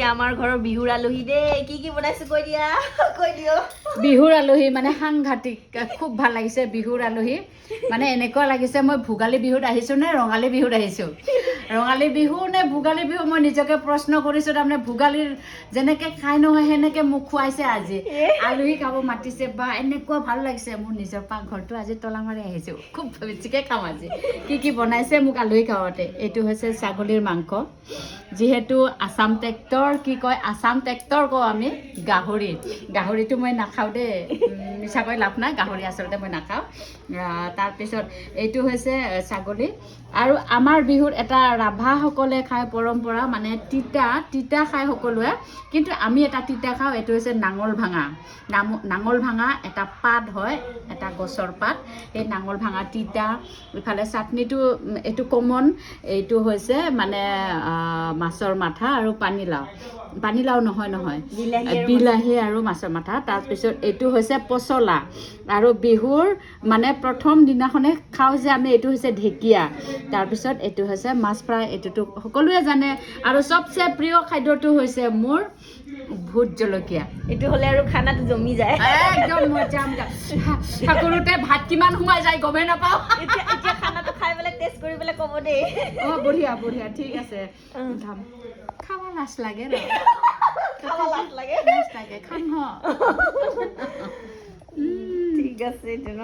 আমাৰ ঘৰৰ বিহুৰ আলহী দেই কি বনাইছো কৈ দিও বিহুৰ আলহী মানে সাংঘাতিক খুব ভাল লাগিছে বিহুৰ আলহী মানে এনেকুৱা লাগিছে মই ভোগালী বিহুত আহিছো নে ৰঙালী বিহুত আহিছো ৰঙালী বিহু নে ভোগালী বিহু মই নিজকে প্ৰশ্ন কৰিছো তাৰমানে ভোগালীৰ যেনেকে খাই নহয় সেনেকে মোক খুৱাইছে আজি আলহী খাব মাতিছে বা এনেকুৱা ভাল লাগিছে মোৰ নিজৰ পাকঘৰটো আজি তলা মাৰি আহিছো খুব বেছিকে খাম আজি কি বনাইছে মোক আলহী খাওঁতে এইটো হৈছে ছাগলীৰ মাংস যিহেতু আসাম ট্ৰেক্টৰ কি কয় আসাম ট্ৰেক্টৰ কওঁ আমি গাহৰিটো মই নাখাওঁ দেই মিছাকৈ লাভ নাই গাহৰি আচলতে মই নাখাওঁ তাৰপিছত এইটো হৈছে ছাগলী আৰু আমাৰ বিহুত এটা ৰাভাসকলে খায় পৰম্পৰা মানে তিতা খায় সকলোৱে কিন্তু আমি এটা তিতা খাওঁ এইটো হৈছে নাঙল ভাঙা এটা পাত হয় এটা গছৰ পাত এই নাঙল ভাঙা তিতা ইফালে চাটনিটো এইটো কমন এইটো হৈছে মানে মাছৰ মাথা আৰু পানীলাও নহয় বিলাহী আৰু মাছৰ মাথা তাৰপিছত এইটো হৈছে পচলা আৰু বিহুৰ মানে প্ৰথম দিনাখনে খাওঁ যে আমি এইটো হৈছে ঢেকীয়া তাৰপিছত এইটো হৈছে মাছ ফ্ৰাই এইটোতো সকলোৱে জানে আৰু চবচে প্ৰিয় খাদ্যটো হৈছে মোৰ ভোট জলকীয়া এইটো হলে আৰু খানাটো জমি যায় একদম মজা ঠাকুৰতে ভাত কিমান সোমাই যায় গমেই নাপাওঁ এতিয়া খানাটো খাই পেলাই টেষ্ট কৰি পেলাই ক'ব দেই বঢ়িয়া ঠিক আছে খাব লাজ লাগে ৰ লাজ লাগে খাম ঠিক আছে